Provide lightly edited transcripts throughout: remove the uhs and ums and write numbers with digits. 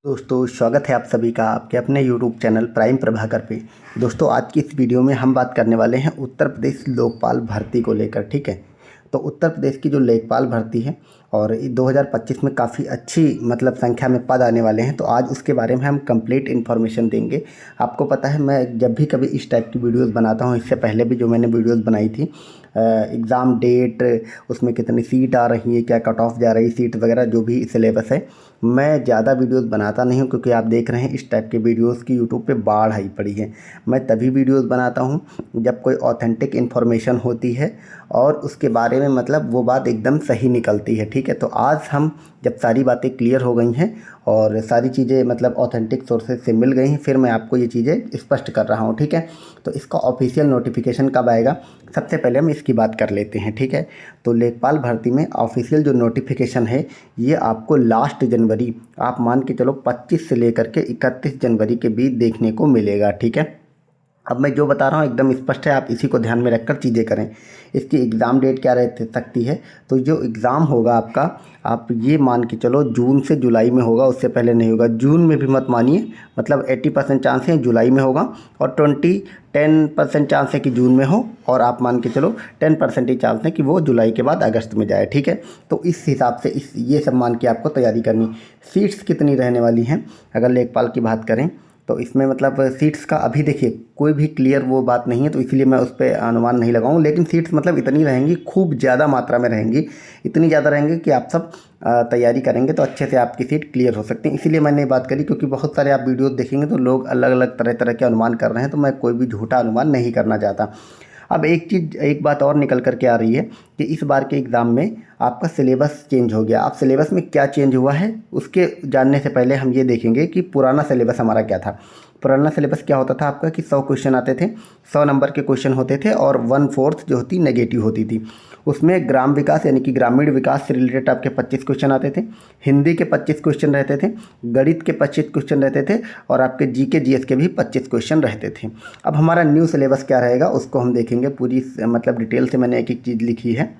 दोस्तों स्वागत है आप सभी का आपके अपने यूट्यूब चैनल प्राइम प्रभाकर पे। दोस्तों आज की इस वीडियो में हम बात करने वाले हैं उत्तर प्रदेश लोकपाल भर्ती को लेकर। ठीक है, तो उत्तर प्रदेश की जो लोकपाल भर्ती है और 2025 में काफ़ी अच्छी मतलब संख्या में पद आने वाले हैं, तो आज उसके बारे में हम कंप्लीट इन्फॉर्मेशन देंगे। आपको पता है मैं जब भी कभी इस टाइप की वीडियोस बनाता हूँ, इससे पहले भी जो मैंने वीडियोस बनाई थी एग्ज़ाम डेट, उसमें कितनी सीट आ रही है, क्या कट ऑफ जा रही सीट वगैरह, जो भी सिलेबस है, मैं ज़्यादा वीडियोस बनाता नहीं हूँ क्योंकि आप देख रहे हैं इस टाइप के वीडियोस की यूट्यूब पे बाढ़ आई पड़ी है। मैं तभी वीडियोस बनाता हूँ जब कोई ऑथेंटिक इन्फॉर्मेशन होती है और उसके बारे में मतलब वो बात एकदम सही निकलती है। ठीक है, तो आज हम जब सारी बातें क्लियर हो गई हैं और सारी चीज़ें मतलब ऑथेंटिक सोर्सेज से मिल गई हैं, फिर मैं आपको ये चीज़ें स्पष्ट कर रहा हूँ। ठीक है, तो इसका ऑफिशियल नोटिफिकेशन कब आएगा, सबसे पहले हम इसकी बात कर लेते हैं। ठीक है, तो लेखपाल भर्ती में ऑफिशियल जो नोटिफिकेशन है ये आपको लास्ट जनवरी, आप मान के चलो 25 से लेकर के 31 जनवरी के बीच देखने को मिलेगा। ठीक है, अब मैं जो बता रहा हूँ एकदम स्पष्ट है, आप इसी को ध्यान में रखकर चीज़ें करें। इसकी एग्ज़ाम डेट क्या रह सकती है, तो जो एग्ज़ाम होगा आपका, आप ये मान के चलो जून से जुलाई में होगा, उससे पहले नहीं होगा। जून में भी मत मानिए, मतलब 80% चांस है जुलाई में होगा और 10% चांस है कि जून में हो, और आप मान के चलो 10% ही चांस है कि वो जुलाई के बाद अगस्त में जाए। ठीक है, तो इस हिसाब से ये सब मान के आपको तैयारी करनी। सीट्स कितनी रहने वाली हैं अगर लेखपाल की बात करें, तो इसमें मतलब सीट्स का अभी देखिए कोई भी क्लियर वो बात नहीं है, तो इसलिए मैं उस पर अनुमान नहीं लगाऊँ, लेकिन सीट्स मतलब इतनी रहेंगी, खूब ज़्यादा मात्रा में रहेंगी, इतनी ज़्यादा रहेंगी कि आप सब तैयारी करेंगे तो अच्छे से आपकी सीट क्लियर हो सकती है। इसीलिए मैंने ये बात करी, क्योंकि बहुत सारे आप वीडियो देखेंगे तो लोग अलग अलग तरह तरह के अनुमान कर रहे हैं, तो मैं कोई भी झूठा अनुमान नहीं करना चाहता। अब एक बात और निकल कर के आ रही है कि इस बार के एग्ज़ाम में आपका सिलेबस चेंज हो गया। आप सिलेबस में क्या चेंज हुआ है उसके जानने से पहले हम ये देखेंगे कि पुराना सिलेबस हमारा क्या था। पुराना सिलेबस क्या होता था आपका कि 100 क्वेश्चन आते थे, 100 नंबर के क्वेश्चन होते थे और 1/4 जो होती नेगेटिव होती थी। उसमें ग्राम विकास यानी कि ग्रामीण विकास से रिलेटेड आपके 25 क्वेश्चन आते थे, हिंदी के 25 क्वेश्चन रहते थे, गणित के 25 क्वेश्चन रहते थे और आपके जीके जीएस के भी 25 क्वेश्चन रहते थे। अब हमारा न्यू सिलेबस क्या रहेगा उसको हम देखेंगे, पूरी मतलब डिटेल से मैंने एक एक चीज़ लिखी है।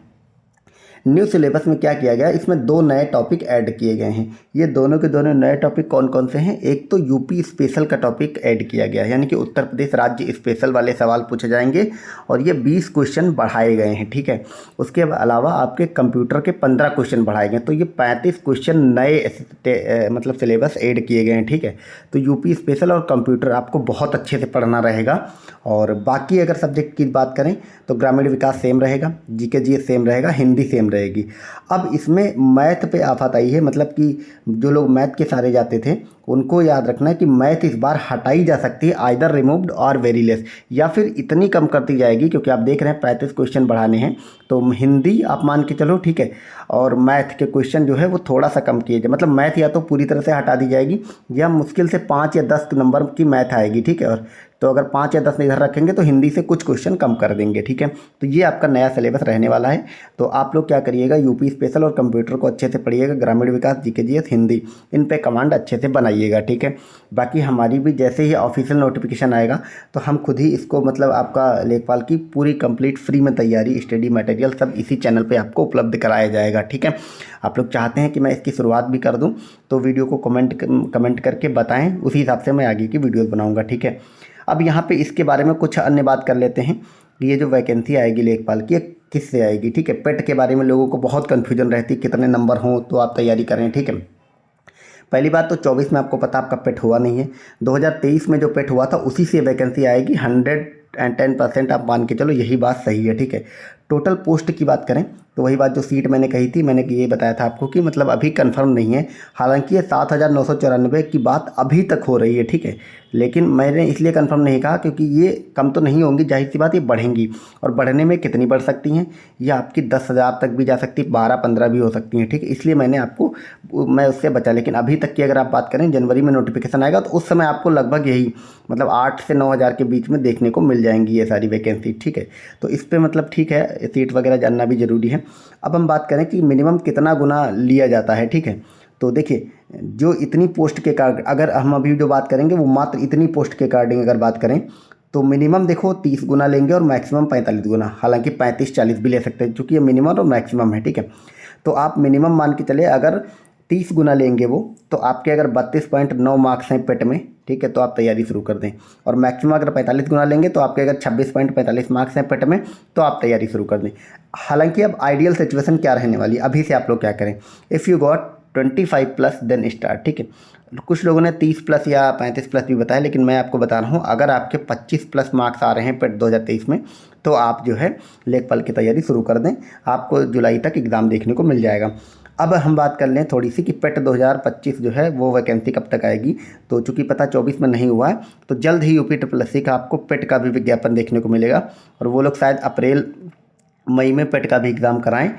न्यू सिलेबस में क्या किया गया, इसमें 2 नए टॉपिक ऐड किए गए हैं। ये दोनों के दोनों नए टॉपिक कौन कौन से हैं, एक तो यूपी स्पेशल का टॉपिक ऐड किया गया है, यानी कि उत्तर प्रदेश राज्य स्पेशल वाले सवाल पूछे जाएंगे और ये 20 क्वेश्चन बढ़ाए गए हैं। ठीक है, उसके अलावा आपके कंप्यूटर के 15 क्वेश्चन बढ़ाए गए, तो ये 35 क्वेश्चन नए मतलब सिलेबस ऐड किए गए हैं। ठीक है, तो यूपी स्पेशल और कंप्यूटर आपको बहुत अच्छे से पढ़ना रहेगा। और बाकी अगर सब्जेक्ट की बात करें तो ग्रामीण विकास सेम रहेगा, जीके जीएस सेम रहेगा, हिंदी सेम रहेगी। अब इसमें मैथ पे आफत आई है, मतलब कि जो लोग मैथ के सहारे जाते थे उनको याद रखना है कि मैथ इस बार हटाई जा सकती है, आइदर रिमूव्ड और वेरी लेस, या फिर इतनी कम कर दी जाएगी, क्योंकि आप देख रहे हैं 35 क्वेश्चन बढ़ाने हैं, तो हिंदी आप मान के चलो, ठीक है, और मैथ के क्वेश्चन जो है वो थोड़ा सा कम किए जाए, मतलब मैथ या तो पूरी तरह से हटा दी जाएगी या मुश्किल से 5 या 10 नंबर की मैथ आएगी। ठीक है, और तो अगर 5 या 10 इधर रखेंगे तो हिंदी से कुछ क्वेश्चन कम कर देंगे। ठीक है, तो ये आपका नया सिलेबस रहने वाला है। तो आप लोग क्या करिएगा, यूपी स्पेशल और कंप्यूटर को अच्छे से पढ़िएगा, ग्रामीण विकास, जीके जीएस, हिंदी, इन पे कमांड अच्छे से बनाइएगा। ठीक है, बाकी हमारी भी जैसे ही ऑफिशियल नोटिफिकेशन आएगा तो हम खुद ही इसको मतलब आपका लेखपाल की पूरी कंप्लीट फ्री में तैयारी, स्टडी मटेरियल सब इसी चैनल पे आपको उपलब्ध कराया जाएगा। ठीक है, आप लोग चाहते हैं कि मैं इसकी शुरुआत भी कर दूं तो वीडियो को कमेंट करके बताएं, उसी हिसाब से मैं आगे की वीडियोज़ बनाऊँगा। ठीक है, अब यहाँ पे इसके बारे में कुछ अन्य बात कर लेते हैं कि ये जो वैकेंसी आएगी लेखपाल की किससे आएगी। ठीक है, पेट के बारे में लोगों को बहुत कन्फ्यूजन रहती है, कितने नंबर हों तो आप तैयारी करें। ठीक है, पहली बात तो 24 में आपको पता आपका पेट हुआ नहीं है, 2023 में जो पेट हुआ था उसी से वैकेंसी आएगी, 110% आप मान के चलो यही बात सही है। ठीक है, टोटल पोस्ट की बात करें तो वही बात जो सीट मैंने कही थी, मैंने ये बताया था आपको कि मतलब अभी कंफर्म नहीं है, हालांकि ये 7,994 की बात अभी तक हो रही है। ठीक है, लेकिन मैंने इसलिए कंफर्म नहीं कहा क्योंकि ये कम तो नहीं होंगी, जाहिर सी बात ये बढ़ेंगी, और बढ़ने में कितनी बढ़ सकती हैं, ये आपकी 10,000 तक भी जा सकती है, 12-15 भी हो सकती हैं। ठीक है, इसलिए मैंने आपको मैं उससे बचा, लेकिन अभी तक की अगर आप बात करें, जनवरी में नोटिफिकेशन आएगा तो उस समय आपको लगभग यही मतलब 8 से 9,000 के बीच में देखने को मिल जाएंगी ये सारी वैकेंसी। ठीक है, तो इस पर मतलब ठीक है, सीट वगैरह जानना भी ज़रूरी है। अब हम बात करें कि मिनिमम कितना गुना लिया जाता है। ठीक है, तो देखिए जो इतनी पोस्ट के कारण, अगर हम अभी जो बात करेंगे वो मात्र इतनी पोस्ट के अकॉर्डिंग अगर बात करें तो मिनिमम देखो 30 गुना लेंगे और मैक्सिमम 45 गुना, हालांकि 35-40 भी ले सकते हैं, क्योंकि ये मिनिमम और मैक्सिमम है। ठीक है, तो आप मिनिमम मान के चले, अगर 30 गुना लेंगे वो, तो आपके अगर 32.9 मार्क्स हैं पेट में, ठीक है, तो आप तैयारी शुरू कर दें। और मैक्सिमम अगर 45 गुना लेंगे तो आपके अगर 26.45 मार्क्स हैं पेट में, तो आप तैयारी शुरू कर दें। हालांकि अब आइडियल सिचुएशन क्या रहने वाली है, अभी से आप लोग क्या करें, if you got 25 plus then start, ठीक है। कुछ लोगों ने 30 प्लस या 35 प्लस भी बताया, लेकिन मैं आपको बता रहा हूँ अगर आपके 25 प्लस मार्क्स आ रहे हैं पेट 2023 में, तो आप जो है लेखपाल की तैयारी शुरू कर दें, आपको जुलाई तक एग्ज़ाम देखने को मिल जाएगा। अब हम बात कर लें थोड़ी सी कि पेट 2025 जो है वो वैकेंसी कब तक आएगी। तो चूँकि पता 24 में नहीं हुआ है, तो जल्द ही यूपी SSC का आपको पेट का भी विज्ञापन देखने को मिलेगा, और वो लोग शायद अप्रैल मई में पेट का भी एग्ज़ाम कराएं।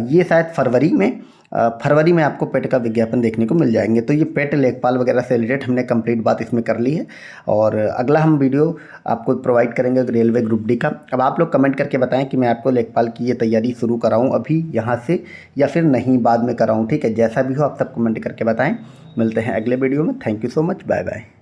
ये शायद फरवरी में आपको पेट का विज्ञापन देखने को मिल जाएंगे। तो ये पेट लेखपाल वगैरह से रिलेटेड हमने कंप्लीट बात इसमें कर ली है, और अगला हम वीडियो आपको प्रोवाइड करेंगे रेलवे ग्रुप डी का। अब आप लोग कमेंट करके बताएं कि मैं आपको लेखपाल की ये तैयारी शुरू कराऊं अभी यहाँ से, या फिर नहीं बाद में कराऊं, ठीक है। जैसा भी हो आप सब कमेंट करके बताएं। मिलते हैं अगले वीडियो में। Thank you so much, bye bye.